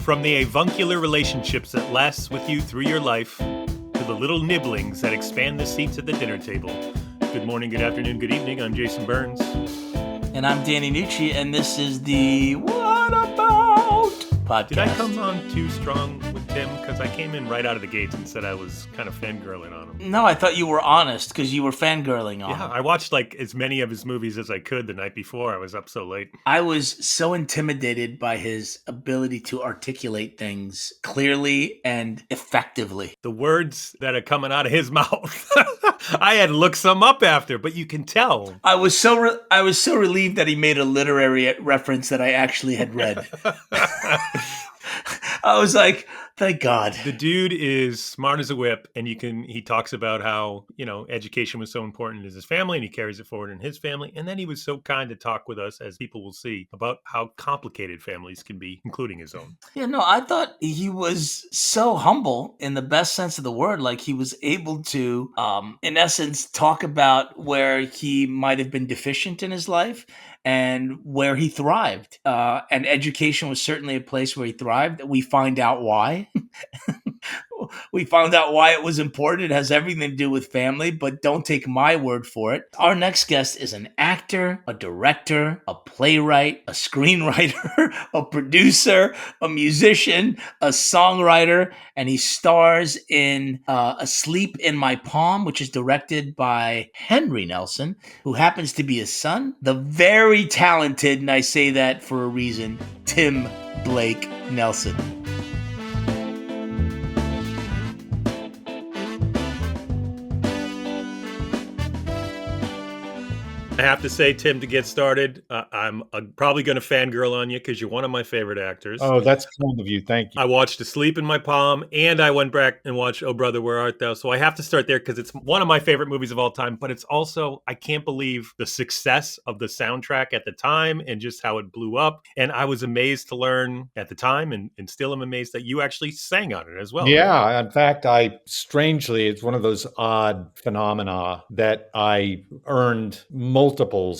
From the avuncular relationships that lasts with you through your life to the little nibblings that expand the seats at the dinner table. Good morning, good afternoon, good evening. I'm Jason Burns. And I'm Danny Nucci, and this is the What About podcast. Did I come on too strong with Tim? Because I came in right out of the gates and said I was kind of fangirling on him. No, I thought you were honest because you were fangirling on him. Yeah, I watched like as many of his movies as I could the night before. I was up so late. I was so intimidated by his ability to articulate things clearly and effectively. The words that are coming out of his mouth. I had to look some up after, but you can tell. I was so relieved that he made a literary reference that I actually had read. I was like, thank God. The dude is smart as a whip, and he talks about how, education was so important to his family, and he carries it forward in his family. And then he was so kind to talk with us, as people will see, about how complicated families can be, including his own. Yeah, no, I thought he was so humble in the best sense of the word. Like he was able to, in essence, talk about where he might have been deficient in his life and where he thrived. And education was certainly a place where he thrived. We find out why. We found out why it was important. It has everything to do with family, but don't take my word for it. Our next guest is an actor, a director, a playwright, a screenwriter, a producer, a musician, a songwriter, and he stars in Asleep in My Palm, which is directed by Henry Nelson, who happens to be his son, the very talented, and I say that for a reason, Tim Blake Nelson. I have to say, Tim, to get started, I'm probably going to fangirl on you because you're one of my favorite actors. Oh, that's kind of you. Thank you. I watched Asleep in My Palm, and I went back and watched Oh Brother, Where Art Thou? So I have to start there because it's one of my favorite movies of all time, but it's also, I can't believe the success of the soundtrack at the time and just how it blew up. And I was amazed to learn at the time, and still am amazed that you actually sang on it as well. Yeah, in fact, strangely, it's one of those odd phenomena that I earned multiples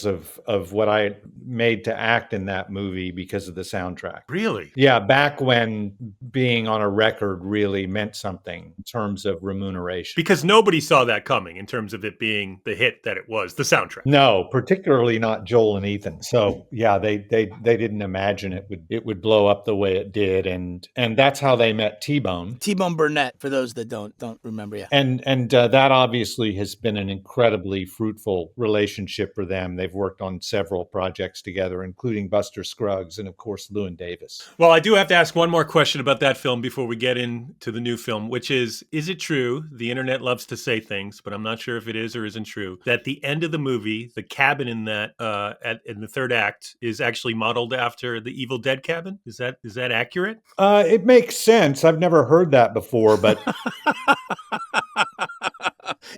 of what I made to act in that movie because of the soundtrack. Really? Yeah, back when being on a record really meant something in terms of remuneration. Because nobody saw that coming in terms of it being the hit that it was, the soundtrack. No, particularly not Joel and Ethan. So yeah, they didn't imagine it would blow up the way it did, and that's how they met T-Bone. T-Bone Burnett, for those that don't remember. Yeah. And that obviously has been an incredibly fruitful relationship for them. They've worked on several projects together, including Buster Scruggs and, of course, Llewyn Davis. Well, I do have to ask one more question about that film before we get into the new film, which is it true, the internet loves to say things, but I'm not sure if it is or isn't true, that the end of the movie, the cabin in that in the third act, is actually modeled after the Evil Dead cabin? Is that accurate? It makes sense. I've never heard that before, but...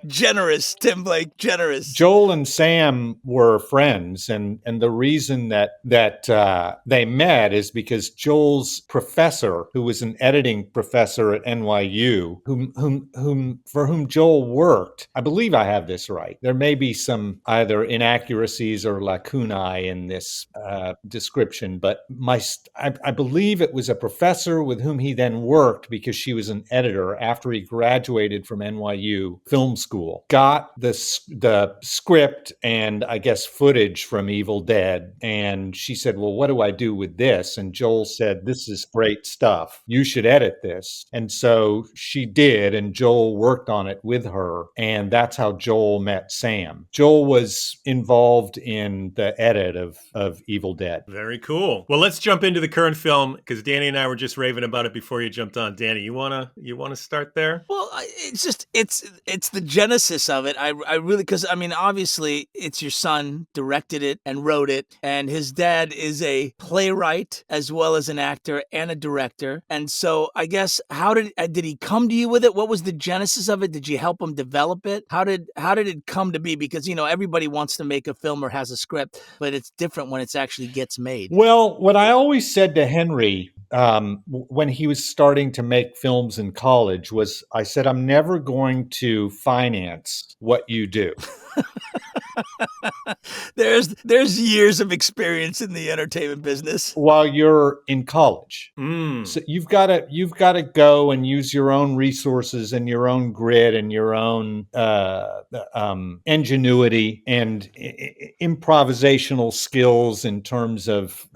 Generous, Tim Blake, generous. Joel and Sam were friends, and the reason that they met is because Joel's professor, who was an editing professor at NYU, for whom Joel worked, I believe I have this right. There may be some either inaccuracies or lacunae in this description, but I believe it was a professor with whom he then worked because she was an editor after he graduated from NYU film school, got the script and I guess footage from Evil Dead. And she said, well, what do I do with this? And Joel said, this is great stuff. You should edit this. And so she did. And Joel worked on it with her. And that's how Joel met Sam. Joel was involved in the edit of Evil Dead. Very cool. Well, let's jump into the current film because Danny and I were just raving about it before you jumped on. Danny, you wanna start there? Well, it's the genesis of it. I really, because I mean, obviously it's your son directed it and wrote it, and his dad is a playwright as well as an actor and a director. And so I guess, how did he come to you with it? What was the genesis of it? Did you help him develop it? How did it come to be? Because, you know, everybody wants to make a film or has a script, but it's different when it actually gets made. Well, what I always said to Henry when he was starting to make films in college was, I said, I'm never going to finance what you do. There's years of experience in the entertainment business. While you're in college. Mm. So you've got to go and use your own resources and your own grit and your own ingenuity and improvisational skills in terms of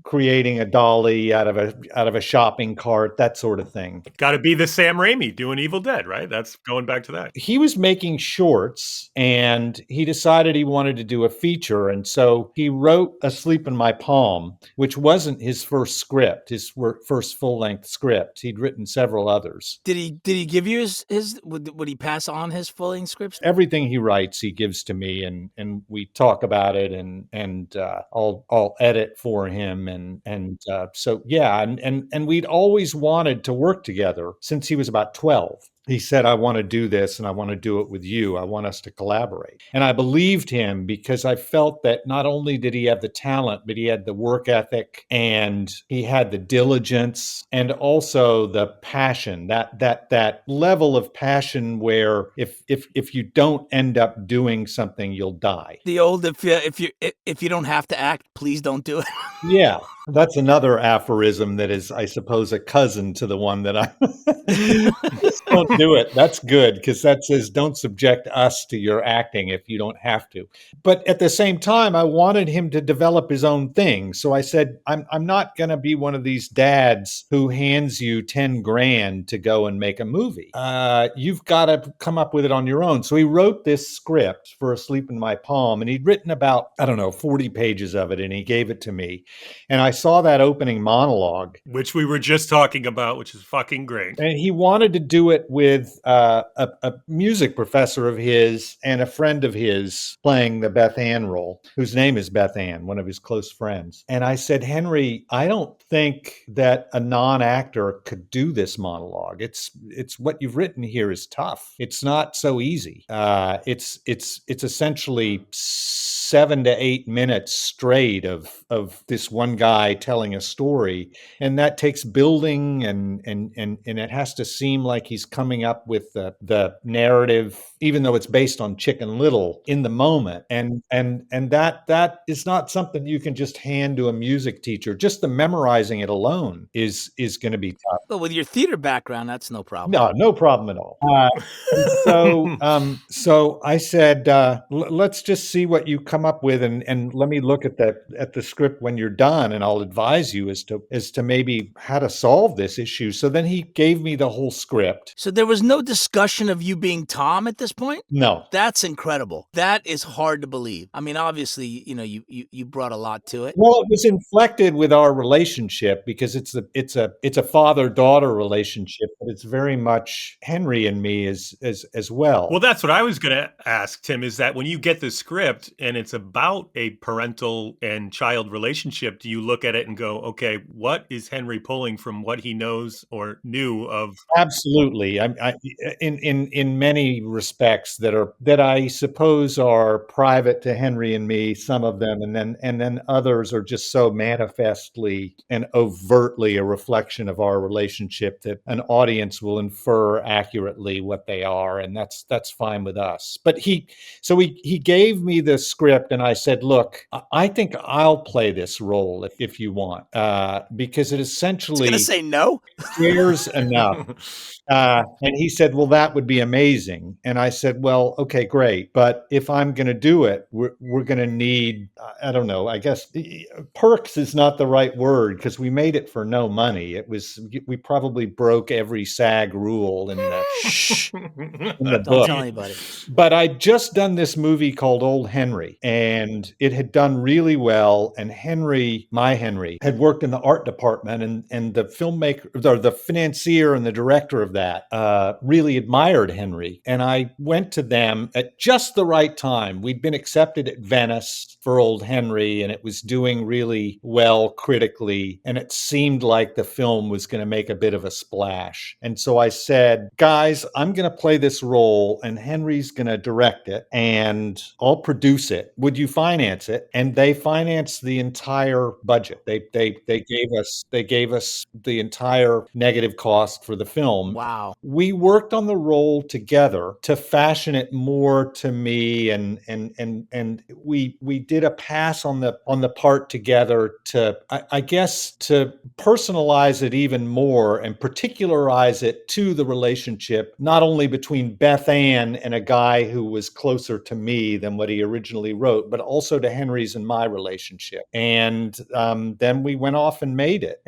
creating a dolly out of a shopping cart, that sort of thing. Got to be the Sam Raimi doing Evil Dead, right? That's going back to that. He was making shorts and he decided he wanted to do a feature. And so he wrote Asleep in My Palm, which wasn't his first script, his first full-length script. He'd written several others. Did he give you his would he pass on his full-length scripts? Everything he writes, he gives to me, and we talk about it, and I'll edit for him, so yeah, and we'd always wanted to work together since he was about 12. He said, I want to do this and I want to do it with you. I want us to collaborate. And I believed him because I felt that not only did he have the talent, but he had the work ethic and he had the diligence and also the passion, that level of passion where if you don't end up doing something, you'll die. The old if you don't have to act, please don't do it. Yeah. That's another aphorism that is, I suppose, a cousin to the one that I just don't do it. That's good because that says don't subject us to your acting if you don't have to. But at the same time, I wanted him to develop his own thing. So I said, I'm not going to be one of these dads who hands you 10 grand to go and make a movie. You've got to come up with it on your own. So he wrote this script for Asleep in My Palm, and he'd written about, 40 pages of it, and he gave it to me. And I saw that opening monologue, which we were just talking about, which is fucking great. And he wanted to do it with a music professor of his and a friend of his playing the Beth Ann role, whose name is Beth Ann, one of his close friends. And I said, Henry, I don't think that a non-actor could do this monologue. It's what you've written here is tough. It's not so easy. It's essentially 7 to 8 minutes straight of this one guy telling a story, and that takes building and it has to seem like he's coming up with the narrative, even though it's based on Chicken Little, in the moment, and that is not something you can just hand to a music teacher. Just the memorizing it alone is going to be tough. Well, with your theater background, that's no problem. No problem at all. So I said, let's just see what you come up with, and let me look at the script when you're done, and I'll advise you as to maybe how to solve this issue. So then he gave me the whole script. So there was no discussion of you being Tom at this point? No. That's incredible. That is hard to believe. I mean, obviously, you brought a lot to it. Well, it was inflected with our relationship because it's a father-daughter relationship, but it's very much Henry and me as well. Well, that's what I was going to ask, Tim, is that when you get the script and it's about a parental and child relationship, do you look at it and go, okay, what is Henry pulling from what he knows or knew of? Absolutely. In many respects that I suppose are private to Henry and me, some of them, and then others are just so manifestly and overtly a reflection of our relationship that an audience will infer accurately what they are, and that's fine with us. But he gave me the script, and I said, look, I think I'll play this role if you want, because it essentially going to say no. cares enough. And he said, well, that would be amazing. And I said, well, okay, great. But if I'm going to do it, we're going to need, I don't know, I guess perks is not the right word because we made it for no money. We probably broke every SAG rule in the book. Don't tell anybody. But I'd just done this movie called Old Henry, and it had done really well. And my Henry, had worked in the art department, and the filmmaker, or the financier and the director of that, really admired Henry. And I went to them at just the right time. We'd been accepted at Venice for Old Henry, and it was doing really well critically. And it seemed like the film was going to make a bit of a splash. And so I said, guys, I'm going to play this role, and Henry's going to direct it, and I'll produce it. Would you finance it? And they financed the entire entire budget. They gave us the entire negative cost for the film. Wow. We worked on the role together to fashion it more to me, and we did a pass on the part together to I guess to personalize it even more and particularize it to the relationship, not only between Beth Ann and a guy who was closer to me than what he originally wrote, but also to Henry's and my relationship. And then we went off and made it.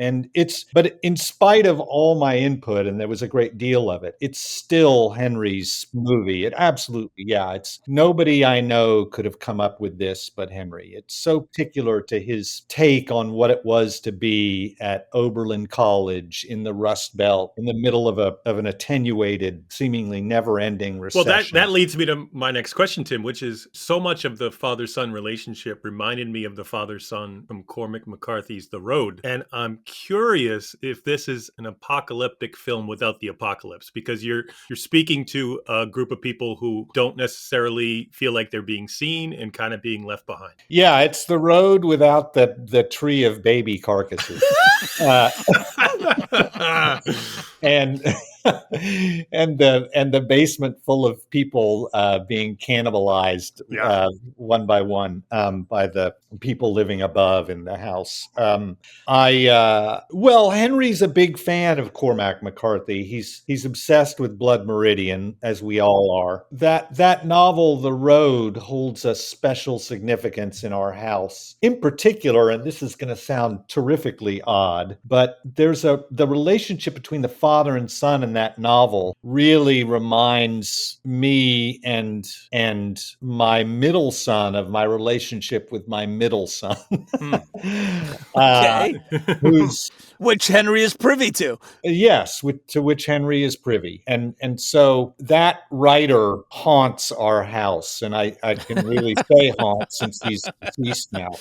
But in spite of all my input, and there was a great deal of it, it's still Henry's movie. It absolutely, yeah, it's nobody I know could have come up with this but Henry. It's so particular to his take on what it was to be at Oberlin College in the Rust Belt in the middle of an attenuated, seemingly never-ending recession. Well, that leads me to my next question, Tim, which is so much of the father-son relationship reminded me of the father-son from Cormac McCarthy's The Road. And I'm curious if this is an apocalyptic film without the apocalypse, because you're speaking to a group of people who don't necessarily feel like they're being seen and kind of being left behind. Yeah, it's The Road without the tree of baby carcasses. And and the basement full of people being cannibalized one by one by the people living above in the house. Henry's a big fan of Cormac McCarthy. He's obsessed with Blood Meridian, as we all are. That novel, The Road, holds a special significance in our house. In particular, and this is going to sound terrifically odd, but the relationship between the father and son in that novel really reminds me and my middle son of my relationship with my middle son. Okay. Which Henry is privy to. Yes, to which Henry is privy. And so that writer haunts our house, and I can really say haunts since he's deceased now.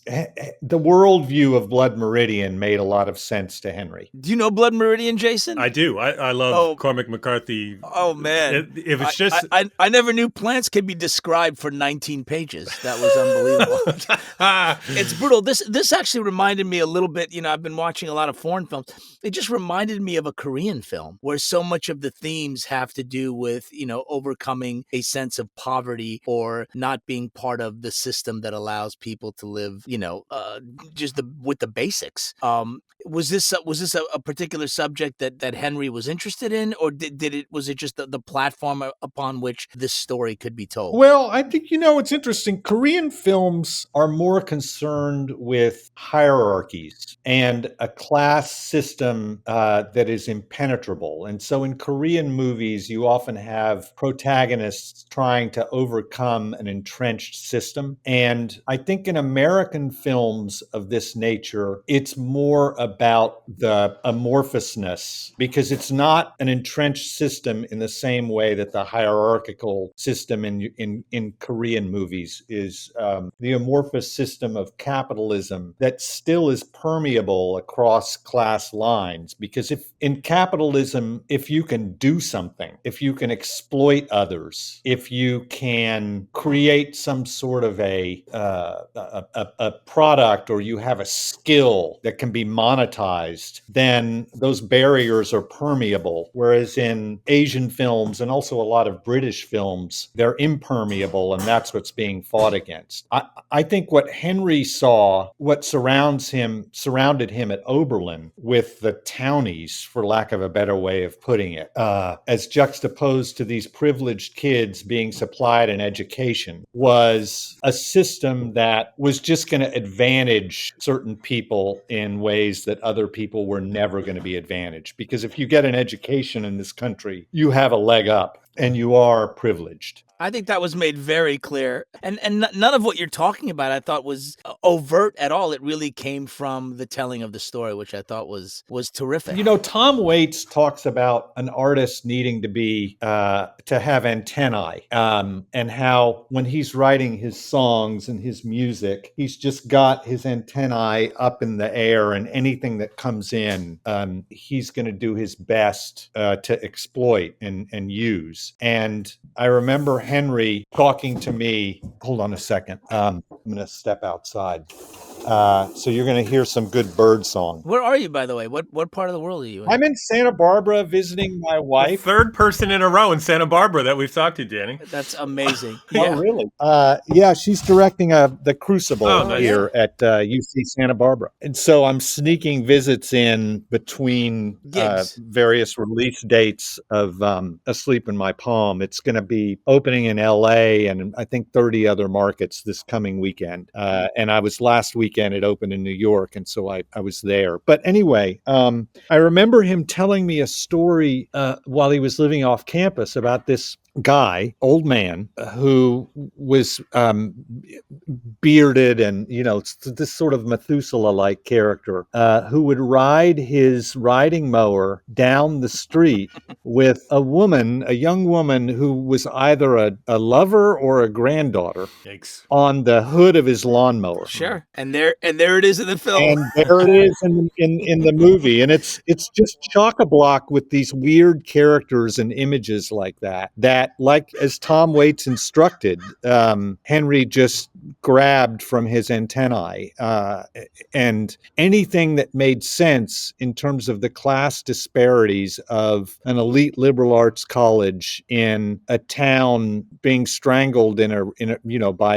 The worldview of Blood Meridian made a lot of sense to Henry. Do you know Blood Meridian, Jason? I do. I love Cormac McCarthy. Oh, man. If it's just... I never knew plants could be described for 19 pages. That was unbelievable. It's brutal. This actually reminded me a little bit, I've been watching a lot of foreign films. It just reminded me of a Korean film where so much of the themes have to do with, overcoming a sense of poverty or not being part of the system that allows people to live, with the basics. Was this a particular subject that Henry was interested in, or was it just the platform upon which this story could be told? Well, I think it's interesting. Korean films are more concerned with hierarchies and a class system that is impenetrable. And so in Korean movies, you often have protagonists trying to overcome an entrenched system. And I think in American films of this nature, it's more about the amorphousness, because it's not an entrenched system in the same way that the hierarchical system in Korean movies is, the amorphous system of capitalism that still is permeable across class lines. Because if in capitalism, if you can do something, if you can exploit others, if you can create some sort of a product, or you have a skill that can be monetized, then those barriers are permeable. Whereas in Asian films, and also a lot of British films, they're impermeable, and that's what's being fought against. I think what Henry saw, what surrounded him at Oberlin with the townies, for lack of a better way of putting it, as juxtaposed to these privileged kids being supplied an education, was a system that was just going to advantage certain people in ways that other people were never going to be advantaged. Because if you get an education in this country, you have a leg up and you are privileged. I think that was made very clear. And none of what you're talking about I thought was overt at all. It really came from the telling of the story, which I thought was terrific. Tom Waits talks about an artist needing to be to have antennae, and how when he's writing his songs and his music, he's just got his antennae up in the air, and anything that comes in, he's going to do his best to exploit and use. And I remember Henry talking to me. Hold on a second. I'm going to step outside. So you're going to hear some good bird song. Where are you, by the way? What part of the world are you in? I'm in Santa Barbara visiting my The wife. third person in a row in Santa Barbara that we've talked to, Danny. That's amazing. Oh, Yeah. really? Yeah, she's directing the Crucible nice. here at UC Santa Barbara. And so I'm sneaking visits in between Gigs. various release dates of Asleep in My Palm. It's going to be opening in LA and I think 30 other markets this coming weekend. And I was last weekend, it opened in New York. And so I was there. But anyway, I remember him telling me a story while he was living off campus about this guy, old man, who was bearded and, this sort of Methuselah-like character, who would ride his riding mower down the street with a young woman who was either a lover or a granddaughter. Yikes. On the hood of his lawnmower. Sure. And there it is in the film. And there it is in the movie. And it's just chock-a-block with these weird characters and images like that, like as Tom Waits instructed, Henry just grabbed from his antennae. And anything that made sense in terms of the class disparities of an elite liberal arts college in a town being strangled by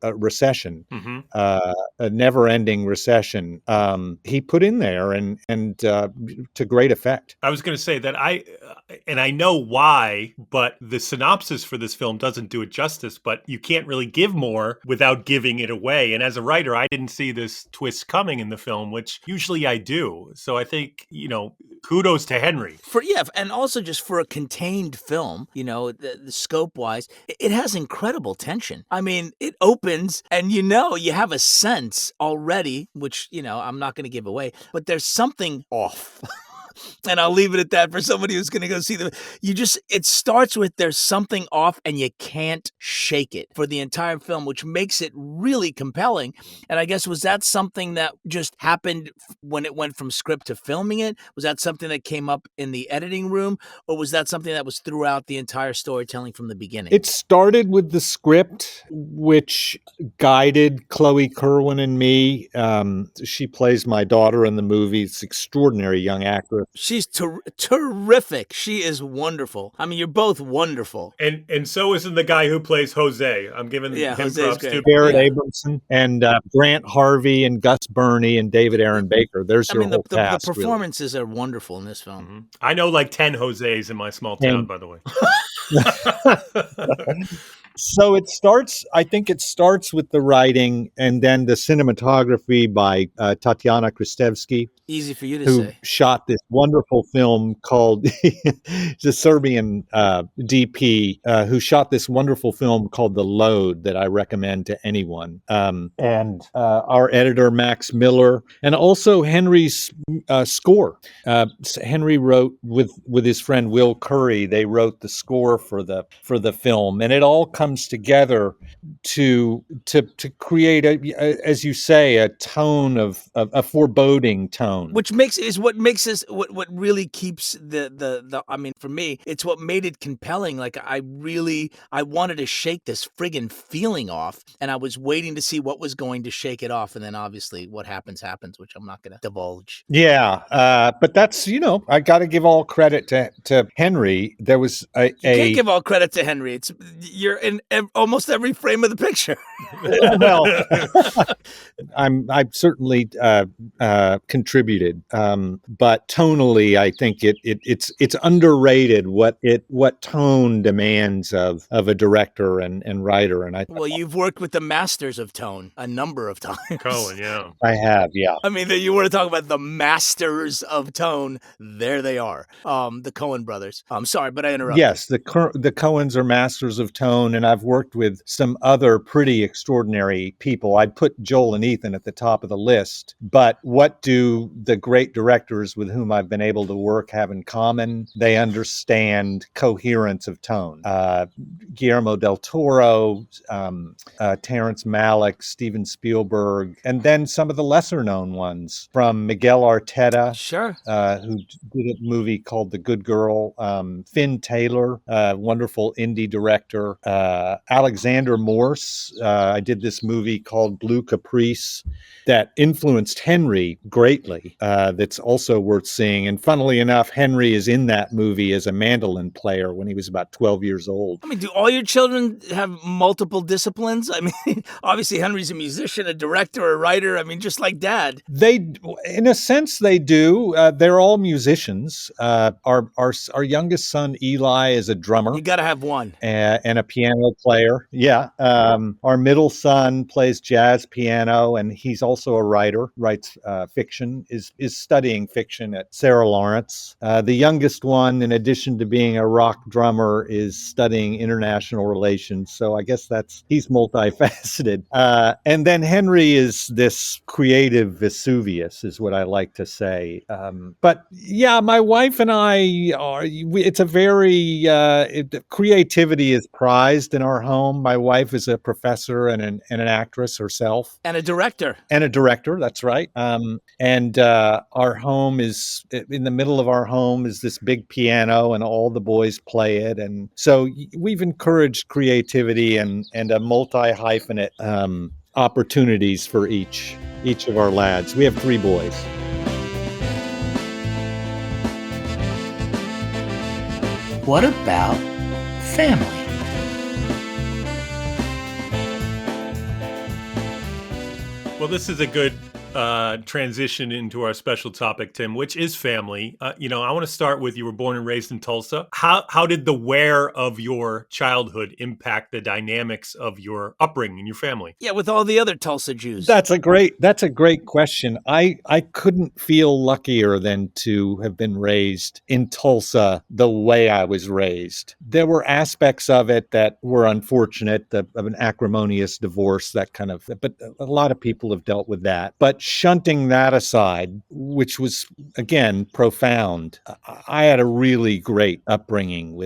a recession, a never-ending recession, he put in there and to great effect. I was going to say that I know why, but the synopsis for this film doesn't do it justice, but you can't really give more without giving it away. And as a writer, I didn't see this twist coming in the film, which usually I do. So I think, kudos to Henry. And also just for a contained film, the scope wise, it has incredible tension. I mean, it opens and you have a sense already, which, I'm not going to give away, but there's something off. And I'll leave it at that for somebody who's going to go see it starts with there's something off and you can't shake it for the entire film, which makes it really compelling. And I guess, was that something that just happened when it went from script to filming it? Was that something that came up in the editing room, or was that something that was throughout the entire storytelling from the beginning? It started with the script, which guided Chloe Kerwin and me. She plays my daughter in the movie. It's an extraordinary young actress. She's terrific. She is wonderful. I mean, you're both wonderful. And so isn't the guy who plays Jose. I'm giving him props too. Barrett Abramson and Grant Harvey and Gus Burney and David Aaron Baker. There's your whole cast. The performances are wonderful in this film. Mm-hmm. I know like 10 Jose's in my small town, by the way. So I think it starts with the writing and then the cinematography by Tatiana Kristevsky. Easy for you to who say. Shot this wonderful film called the Serbian DP who shot this wonderful film called The Load that I recommend to anyone. And our editor, Max Miller, and also Henry's score. Henry wrote with his friend Will Curry. They wrote the score for the film, and it all comes together to create as you say, a tone of a foreboding tone. Which makes what really keeps the I mean, for me, it's what made it compelling. Like I wanted to shake this friggin' feeling off, and I was waiting to see what was going to shake it off, and then obviously what happens, which I'm not going to divulge. Yeah, but that's I got to give all credit to Henry. There was you can't give all credit to Henry. You're in almost every frame of the picture. Well, I've certainly contributed, but tonally, I think it's underrated what tone demands of a director and writer. And well, you've worked with the masters of tone a number of times. Coen, yeah, I have, yeah. I mean, you want to talk about the masters of tone? There they are, the Coen brothers. I'm sorry, but I interrupted. Yes, the Coens are masters of tone, and I've worked with some other pretty extraordinary people. I'd put Joel and Ethan at the top of the list, but what do the great directors with whom I've been able to work have in common? They understand coherence of tone. Guillermo del Toro, Terrence Malick, Steven Spielberg, and then some of the lesser known ones from Miguel Arteta, sure, who did a movie called The Good Girl, Finn Taylor, wonderful indie director, Alexander Morse. I did this movie called Blue Caprice that influenced Henry greatly. That's also worth seeing. And funnily enough, Henry is in that movie as a mandolin player when he was about 12 years old. I mean, do all your children have multiple disciplines? I mean, obviously Henry's a musician, a director, a writer. I mean, just like Dad. They, in a sense, they do. They're all musicians. Our youngest son Eli is a drummer. You got to have one. And a piano player. Yeah. Our middle son plays jazz piano, and he's also a writer. Writes fiction. Is studying fiction at Sarah Lawrence. The youngest one, in addition to being a rock drummer, is studying international relations. So I guess he's multifaceted. And then Henry is this creative Vesuvius, is what I like to say. But yeah, my wife and I it's a very creativity is prized in our home. My wife is a professor and an actress herself, and a director. That's right. And our home is, in the middle of our home is this big piano, and all the boys play it. And so we've encouraged creativity and a multi-hyphenate opportunities for each of our lads. We have 3 boys. What about family? Well, this is a good transition into our special topic, Tim, which is family. I want to start with, you were born and raised in Tulsa. How did the where of your childhood impact the dynamics of your upbringing in your family? Yeah, with all the other Tulsa Jews. That's a great question. I couldn't feel luckier than to have been raised in Tulsa the way I was raised. There were aspects of it that were unfortunate, of an acrimonious divorce, that kind of, but a lot of people have dealt with that. But shunting that aside, which was, again, profound, I had a really great upbringing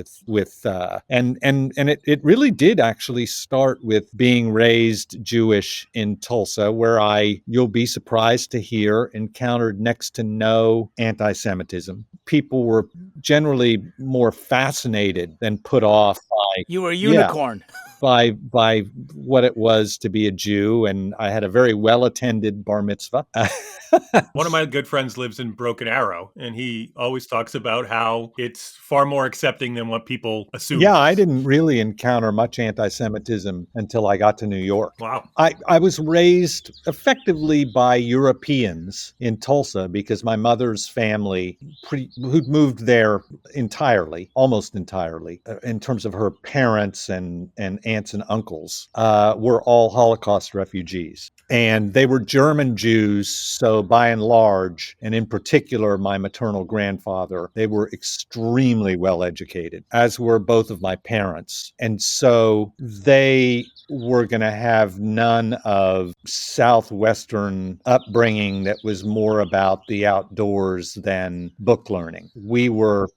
and it really did actually start with being raised Jewish in Tulsa, where you'll be surprised to hear, encountered next to no anti-Semitism. People were generally more fascinated than put off by... You were a unicorn. Yeah. By what it was to be a Jew, and I had a very well-attended bar mitzvah. One of my good friends lives in Broken Arrow, and he always talks about how it's far more accepting than what people assume. Yeah, I didn't really encounter much anti-Semitism until I got to New York. Wow. I was raised effectively by Europeans in Tulsa because my mother's family, who'd moved there almost entirely, in terms of her parents and aunts and uncles, were all Holocaust refugees. And they were German Jews, so by and large, and in particular my maternal grandfather, they were extremely well educated, as were both of my parents. And so they were going to have none of Southwestern upbringing that was more about the outdoors than book learning. We were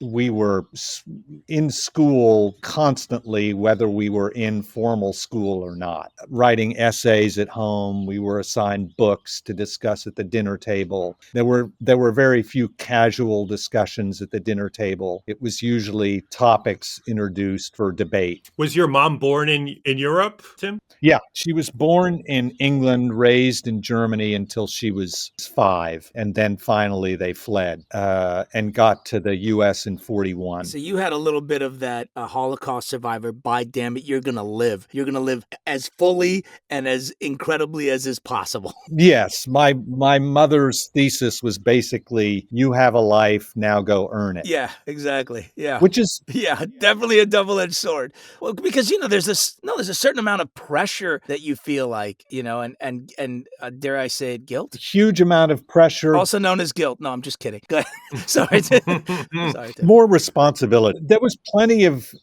in school constantly, whether we were in formal school or not, writing essays at home. We were assigned books to discuss at the dinner table. There were very few casual discussions at the dinner table. It was usually topics introduced for debate. Was your mom born in Europe, Tim? Yeah, she was born in England, raised in Germany until she was 5, and then finally they fled and got to the U.S. in 1941. So you had a little bit of that Holocaust survivor, by damn it, you're going to live. You're going to live as fully and as incredibly as is possible. Yes, my mother's thesis was basically, you have a life, now go earn it. Yeah, exactly. Yeah. Which is... Yeah, definitely a double-edged sword. Well, because, there's a certain amount of pressure that you feel like, and dare I say it, guilt? Huge amount of pressure. Also known as guilt. No, I'm just kidding. Go ahead. Sorry. Sorry. More responsibility. There was plenty of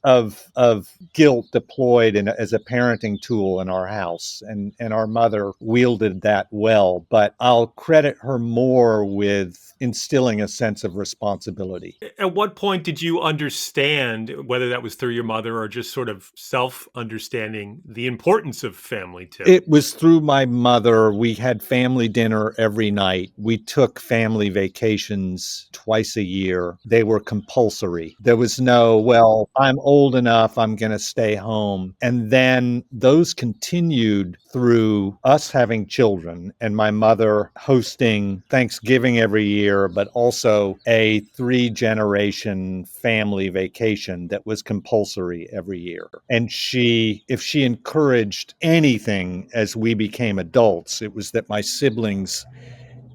guilt deployed as a parenting tool in our house, and our mother wielded that well, but I'll credit her more with instilling a sense of responsibility. At what point did you understand, whether that was through your mother or just sort of self-understanding, the importance of family, Tim? It was through my mother, we had family dinner every night. We took family vacations twice a year. They were compulsory. There was no, well, I'm old enough, I'm going to stay home. And then those continued through us having children and my mother hosting Thanksgiving every year, but also a 3-generation family vacation that was compulsory every year. And if she encouraged anything as we became adults, it was that my siblings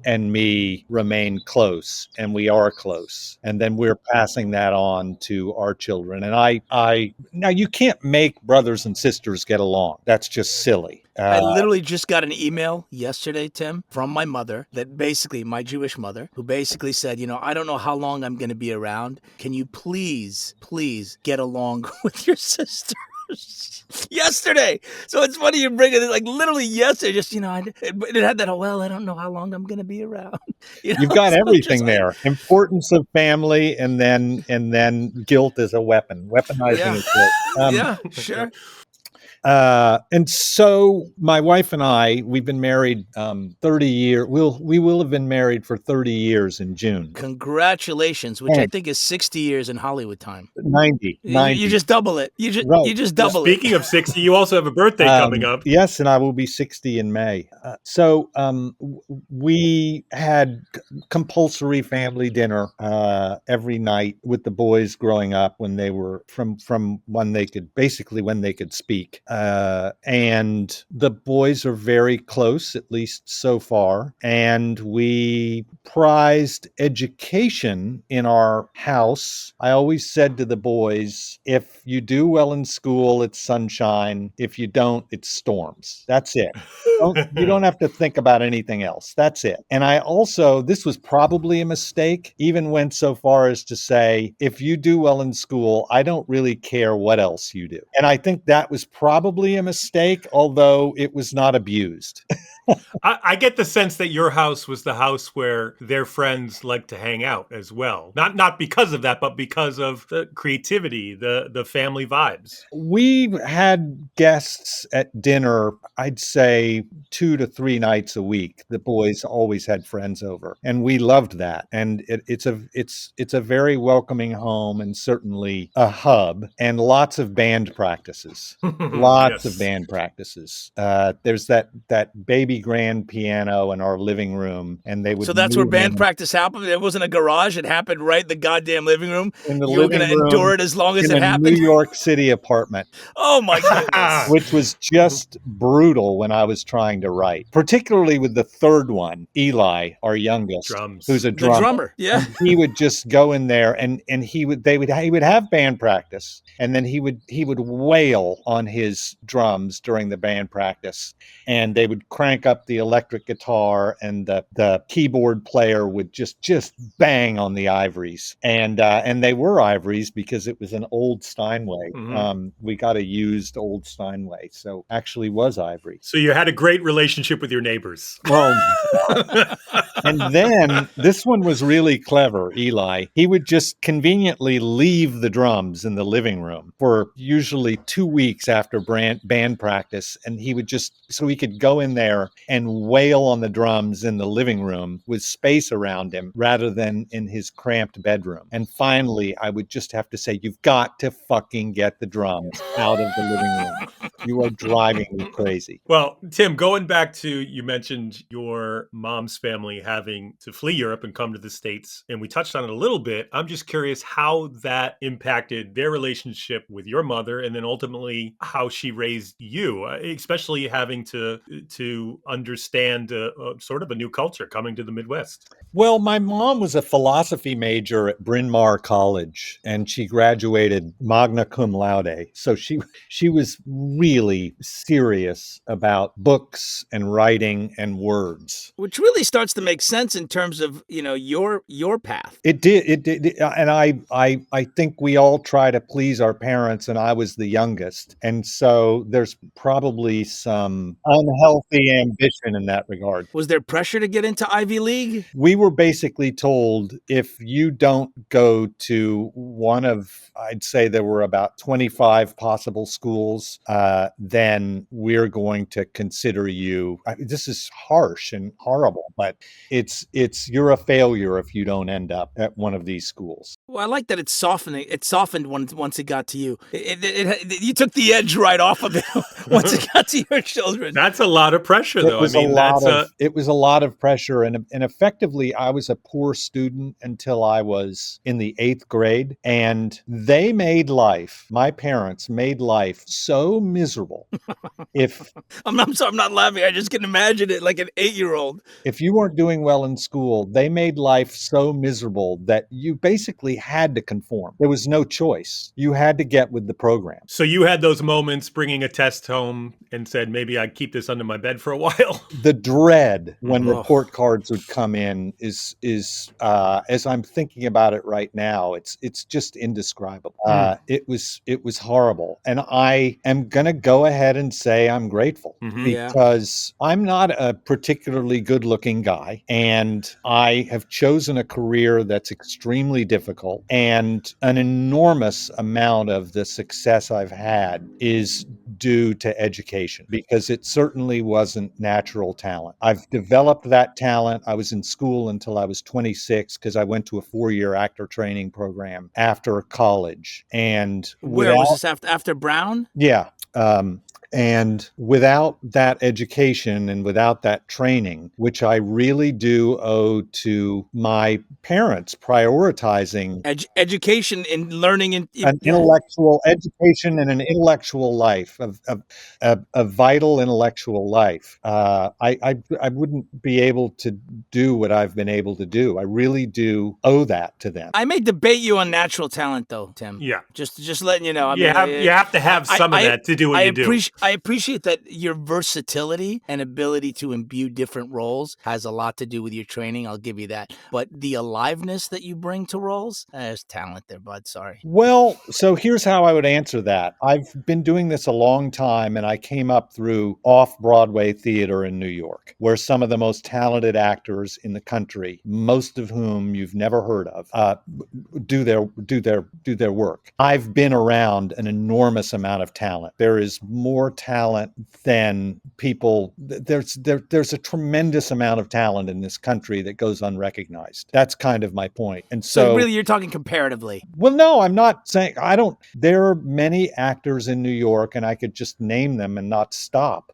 and me remain close, and we are close, and then we're passing that on to our children. And I now, you can't make brothers and sisters get along. That's just silly. I literally just got an email yesterday, Tim, from my mother, that basically, my Jewish mother, who basically said, I don't know how long I'm going to be around. Can you please get along with your sister? Yesterday. So it's funny you bring it, like literally yesterday, just, it had that, I don't know how long I'm going to be around. You've got everything there. Importance of family, and then guilt as a weapon. Weaponizing is guilt. Yeah, sure. And so my wife and I, we've been married 30 years. We will have been married for 30 years in June. Congratulations, which I think is 60 years in Hollywood time. 90. You just double it. You just double it. Speaking of 60, you also have a birthday coming up. Yes, and I will be 60 in May. So we had compulsory family dinner every night with the boys growing up when they were from when they could speak. And the boys are very close, at least so far. And we prized education in our house. I always said to the boys, if you do well in school, it's sunshine. If you don't, it's storms. That's it. You don't have to think about anything else. That's it. And I also, this was probably a mistake, even went so far as to say, if you do well in school, I don't really care what else you do. And I think that was probably a mistake, although it was not abused. I get the sense that your house was the house where their friends like to hang out as well. Not because of that, but because of the creativity, the family vibes. We had guests at dinner, I'd say 2 to 3 nights a week. The boys always had friends over, and we loved that. And it's a very welcoming home, and certainly a hub, and lots of band practices. Lots of band practices. There's that baby grand piano in our living room, and they would. So that's where band practice happened. It wasn't a garage; it happened right in the goddamn living room. In the you were going to endure it as long as it happened. In a New York City apartment. Oh my goodness! Which was just brutal when I was trying to write, particularly with the third one, Eli, our youngest, who's a drummer. The drummer, yeah. And he would just go in there, and he would have band practice, and then he would wail on his drums during the band practice, and they would crank up the electric guitar, and the keyboard player would just bang on the ivories, and they were ivories because it was an old Steinway. Mm-hmm. We got a used old Steinway, so actually was ivory. So you had a great relationship with your neighbors. Well, and then this one was really clever, Eli. He would just conveniently leave the drums in the living room for usually 2 weeks after band practice, and he would so he could go in there and wail on the drums in the living room with space around him rather than in his cramped bedroom. And finally, I would just have to say, you've got to fucking get the drums out of the living room. You are driving me crazy. Well, Tim, going back to, you mentioned your mom's family having to flee Europe and come to the States, and we touched on it a little bit. I'm just curious how that impacted their relationship with your mother, and then ultimately how she raised you, especially having to understand sort of a new culture coming to the Midwest. Well, my mom was a philosophy major at Bryn Mawr College, and she graduated magna cum laude. So she was really serious about books and writing and words. Which really starts to make sense in terms of, your path. It did. And I think we all try to please our parents, and I was the youngest. And so there's probably some unhealthy ambition in that regard. Was there pressure to get into Ivy League? We were basically told if you don't go to one of, I'd say there were about 25 possible schools, then we're going to consider you. This is harsh and horrible, but it's you're a failure if you don't end up at one of these schools. Well, I like that it's softening. It softened once it got to you. You took the edge right off of it once it got to your children. That's a lot of pressure, though. It was a lot of pressure, and effectively, I was a poor student until I was in the 8th grade, and they made life. My parents made life so miserable. I'm not laughing. I just can imagine it like an 8-year-old. If you weren't doing well in school, they made life so miserable that you basically had to conform. There was no choice. You had to get with the program. So you had those moments bringing a test home and said, maybe I'd keep this under my bed for a while. The dread when report cards would come in is as I'm thinking about it right now, it's just indescribable. It was horrible. And I am going to go ahead and say I'm grateful because I'm not a particularly good looking guy, and I have chosen a career that's extremely difficult, and an enormous amount of the success I've had is due to education, because it certainly wasn't natural talent. I've developed that talent. I was in school until I was 26 because I went to a 4-year actor training program after college. And where was this, after Brown? Yeah. And without that education and without that training, which I really do owe to my parents prioritizing education and learning an intellectual education and an intellectual life, a vital intellectual life, I wouldn't be able to do what I've been able to do. I really do owe that to them. I may debate you on natural talent, though, Tim. Yeah. Just letting you know. You have to have some of that to do what you do. I appreciate that your versatility and ability to imbue different roles has a lot to do with your training. I'll give you that. But the aliveness that you bring to roles, there's talent there, bud. Sorry. Well, so here's how I would answer that. I've been doing this a long time, and I came up through off-Broadway theater in New York, where some of the most talented actors in the country, most of whom you've never heard of, do their work. I've been around an enormous amount of talent. There is more talent than people. There's a tremendous amount of talent in this country that goes unrecognized. That's kind of my point. And so really, you're talking comparatively. Well, no, I'm not saying there are many actors in New York, and I could just name them and not stop,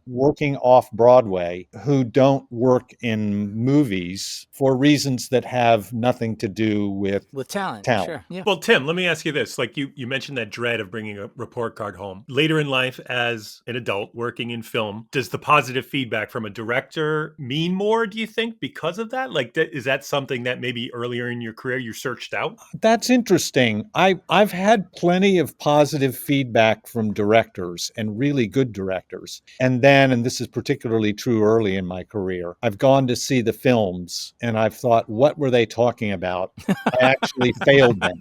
working off Broadway who don't work in movies for reasons that have nothing to do with talent. Sure. Yeah. Well, Tim, let me ask you this. Like you mentioned that dread of bringing a report card home. Later in life, as an adult working in film, does the positive feedback from a director mean more, do you think, because of that? Like, is that something that maybe earlier in your career you searched out? That's interesting. I've had plenty of positive feedback from directors, and really good directors. And this is particularly true early in my career, I've gone to see the films and I've thought, what were they talking about? I actually failed them.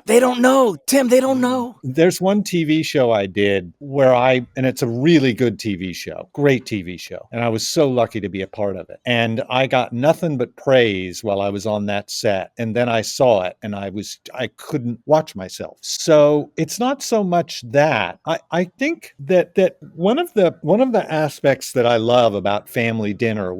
They don't know, Tim. They don't know. There's one TV show I did and it's a really good TV show, great TV show. And I was so lucky to be a part of it. And I got nothing but praise while I was on that set. And then I saw it and I couldn't watch myself. So it's not so much that. I think that one of the aspects that I love about family dinner,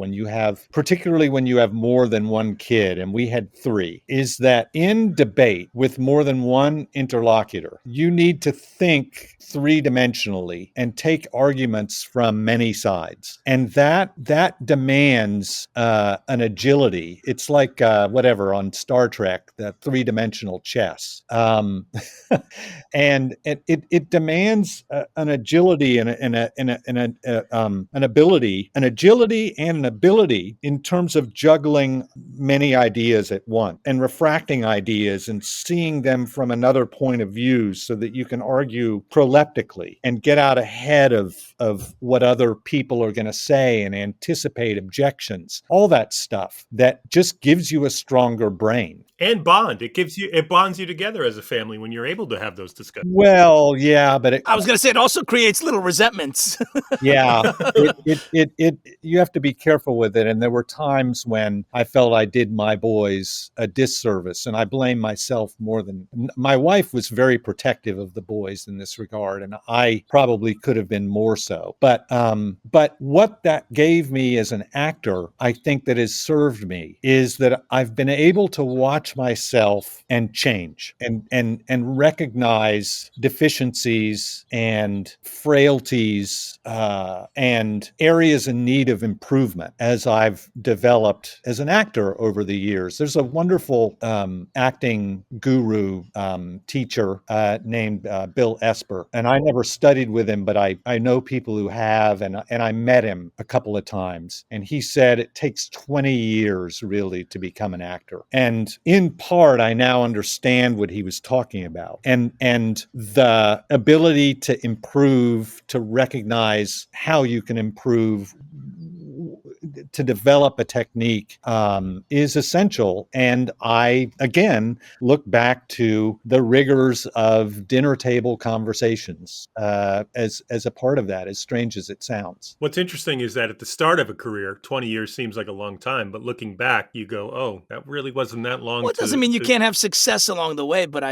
particularly when you have more than one kid, and we had 3, is that in debate with more than one interlocutor, you need to think 3-dimensionally and take arguments from many sides. And that demands an agility. It's like whatever on Star Trek, the 3-dimensional chess. And it demands an agility and an ability in terms of juggling many ideas at once and refracting ideas and seeing them from another point of view so that you can argue proleptically and get out ahead of what other people are going to say and anticipate objections, all that stuff that just gives you a stronger brain. And bond. It bonds you together as a family when you're able to have those discussions. Well, yeah, but I was going to say it also creates little resentments. yeah, you have to be careful with it. And there were times when I felt I did my boys a disservice, and I blame myself more than my wife was very protective of the boys in this regard, and I probably could have been more so. But what that gave me as an actor, I think that has served me, is that I've been able to watch myself and change and recognize deficiencies and frailties and areas in need of improvement as I've developed as an actor over the years. There's a wonderful acting guru teacher named Bill Esper, and I never studied with him, but I know people who have, and I met him a couple of times, and he said it takes 20 years really to become an actor. And in part, I now understand what he was talking about, and the ability to improve, to recognize how you can improve, to develop a technique is essential. And I, again, look back to the rigors of dinner table conversations as a part of that, as strange as it sounds. What's interesting is that at the start of a career, 20 years seems like a long time, but looking back, you go, oh, that really wasn't that long. Well, it doesn't mean you can't have success along the way, but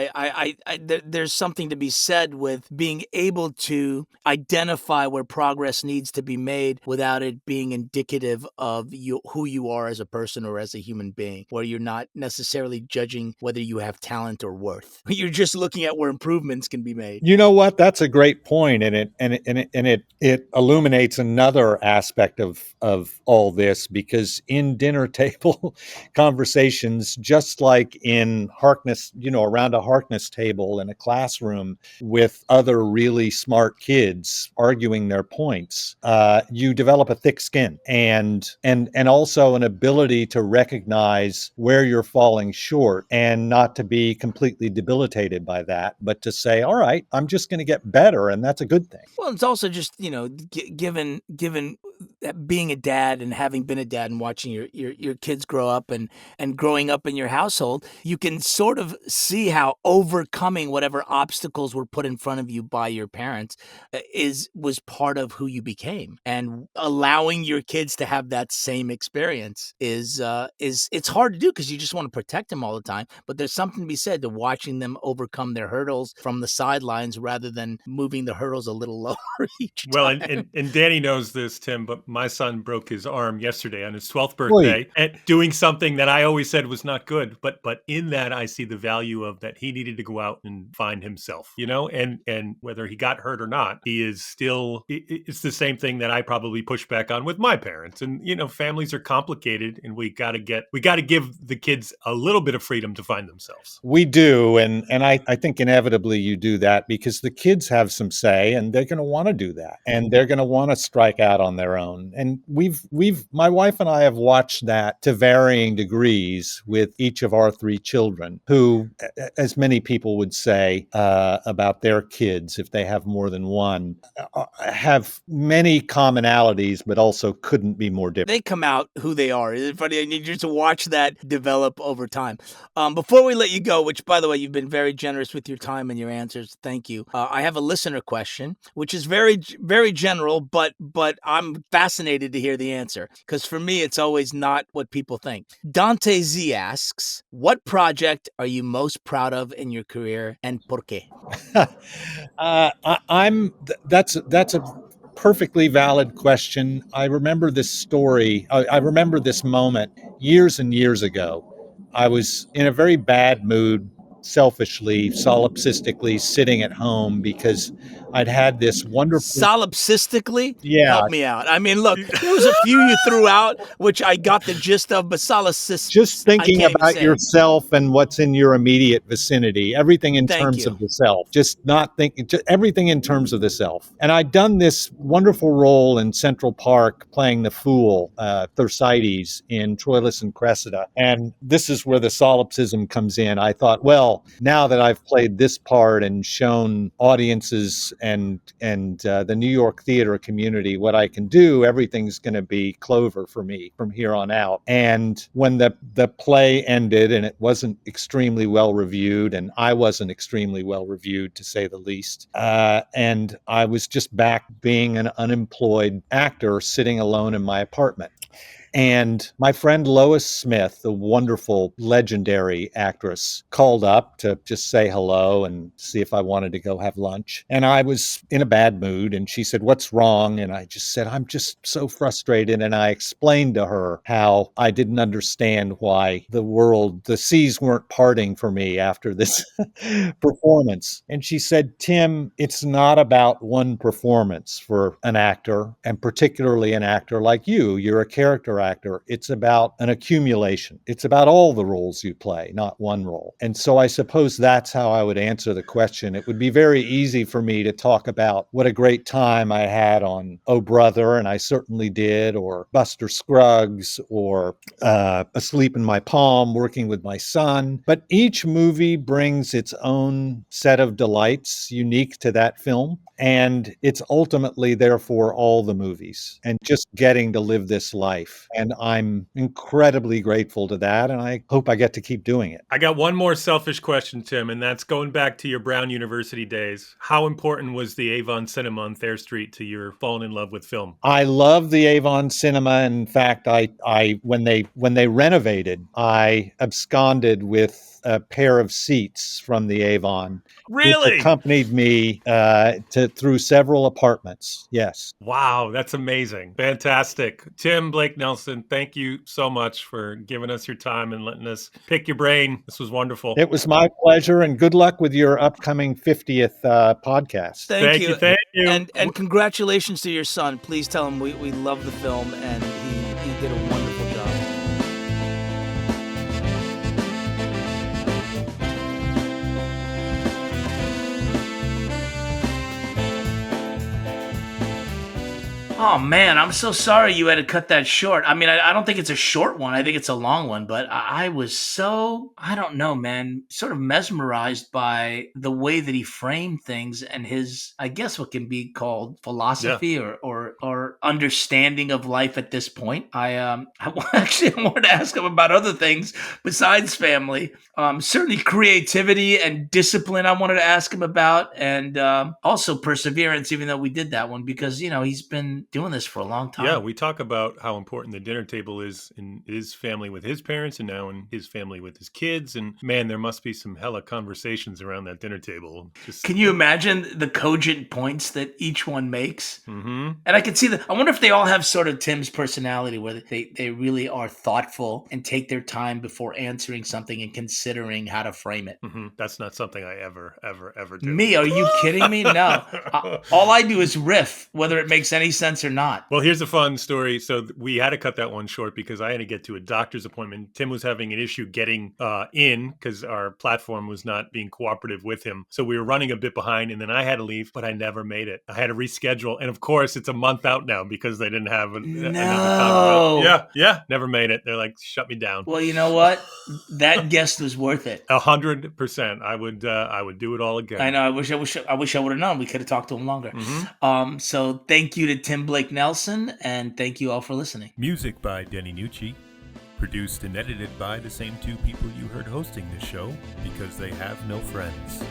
there's something to be said with being able to identify where progress needs to be made without it being indicative of who you are as a person or as a human being, where you're not necessarily judging whether you have talent or worth. You're just looking at where improvements can be made. You know what? That's a great point, and it illuminates another aspect of all this, because in dinner table conversations, just like in Harkness, around a Harkness table in a classroom with other really smart kids arguing their points, you develop a thick skin and also an ability to recognize where you're falling short and not to be completely debilitated by that, but to say, all right, I'm just going to get better, and that's a good thing. Well, it's also just, given being a dad and having been a dad and watching your kids grow up and growing up in your household, you can sort of see how overcoming whatever obstacles were put in front of you by your parents was part of who you became, and allowing your kids to have that same experience is it's hard to do because you just want to protect them all the time. But there's something to be said to watching them overcome their hurdles from the sidelines rather than moving the hurdles a little lower each time. Well, and Danny knows this, Tim, but my son broke his arm yesterday on his 12th birthday and doing something that I always said was not good. But in that, I see the value of that he needed to go out and find himself, and whether he got hurt or not, he is still, it's the same thing that I probably push back on with my parents. And, families are complicated, and we got to give the kids a little bit of freedom to find themselves. We do. And I think inevitably you do that because the kids have some say, and they're going to want to do that, and they're going to want to strike out on their own. And my wife and I have watched that to varying degrees with each of our three children, who, as many people would say about their kids, if they have more than one, have many commonalities, but also couldn't be more different. They come out who they are. It's funny. I need you to watch that develop over time. Before we let you go, which, by the way, you've been very generous with your time and your answers. Thank you. I have a listener question, which is very, very general, but I'm fascinated to hear the answer, because for me, it's always not what people think. Dante Z asks, what project are you most proud of in your career, and por qué? That's a perfectly valid question. I remember this story. I remember this moment years and years ago. I was in a very bad mood, selfishly, solipsistically sitting at home because I'd had this wonderful... Solipsistically? Yeah. Help me out. I mean, look, there was a few you threw out, which I got the gist of, but solipsistic... Just thinking about yourself and what's in your immediate vicinity, everything in terms of the self. Just not thinking, everything in terms of the self. And I'd done this wonderful role in Central Park playing the fool, Thersites, in Troilus and Cressida. And this is where the solipsism comes in. I thought, well, now that I've played this part and shown audiences and the New York theater community, what I can do, everything's going to be clover for me from here on out. And when the play ended, and it wasn't extremely well reviewed, and I wasn't extremely well reviewed, to say the least, and I was just back being an unemployed actor sitting alone in my apartment. And my friend Lois Smith, the wonderful, legendary actress, called up to just say hello and see if I wanted to go have lunch. And I was in a bad mood, and she said, "What's wrong?" And I just said, "I'm just so frustrated." And I explained to her how I didn't understand why the seas weren't parting for me after this performance. And she said, "Tim, it's not about one performance for an actor, and particularly an actor like you. You're a character actor. It's about an accumulation. It's about all the roles you play, not one role." And so I suppose that's how I would answer the question. It would be very easy for me to talk about what a great time I had on Oh Brother, and I certainly did, or Buster Scruggs, or Asleep in My Palm, working with my son. But each movie brings its own set of delights unique to that film. And it's ultimately, therefore, all the movies and just getting to live this life. And I'm incredibly grateful to that. And I hope I get to keep doing it. I got one more selfish question, Tim, and that's going back to your Brown University days. How important was the Avon Cinema on Thayer Street to your falling in love with film? I love the Avon Cinema. In fact, I when they renovated, I absconded with a pair of seats from the Avon. Really? Which accompanied me through several apartments. Yes. Wow, that's amazing. Fantastic. Tim Blake Nelson, thank you so much for giving us your time and letting us pick your brain. This was wonderful. It was my pleasure, and good luck with your upcoming 50th podcast. Thank you. Thank you. And congratulations to your son. Please tell him we love the film, and he did a wonderful job. Oh man, I'm so sorry you had to cut that short. I mean, I don't think it's a short one. I think it's a long one, but I was so, I don't know, man, sort of mesmerized by the way that he framed things and his, I guess what can be called philosophy or understanding of life at this point. I wanted to ask him about other things besides family. Certainly creativity and discipline I wanted to ask him about, and also perseverance, even though we did that one, because, you know, he's been doing this for a long time. Yeah, we talk about how important the dinner table is in his family with his parents and now in his family with his kids. And man, there must be some hella conversations around that dinner table. Can you imagine the cogent points that each one makes? Mm-hmm. And I can see that. I wonder if they all have sort of Tim's personality, where they really are thoughtful and take their time before answering something and considering how to frame it. Mm-hmm. That's not something I ever do. Me? Are you kidding me? No. All I do is riff, whether it makes any sense or not. Well, here's a fun story. So we had to cut that one short because I had to get to a doctor's appointment. Tim was having an issue getting in because our platform was not being cooperative with him. So we were running a bit behind, and then I had to leave, but I never made it. I had to reschedule. And of course, it's a month out now because they didn't have another time. Yeah, never made it. They're like, shut me down. Well, you know what? That guest was worth it. 100%. I would do it all again. I know. I wish I would have known. We could have talked to him longer. Mm-hmm. So thank you to Tim Blake Nelson, and thank you all for listening. Music by Denny Nucci. Produced and edited by the same two people you heard hosting this show because they have no friends.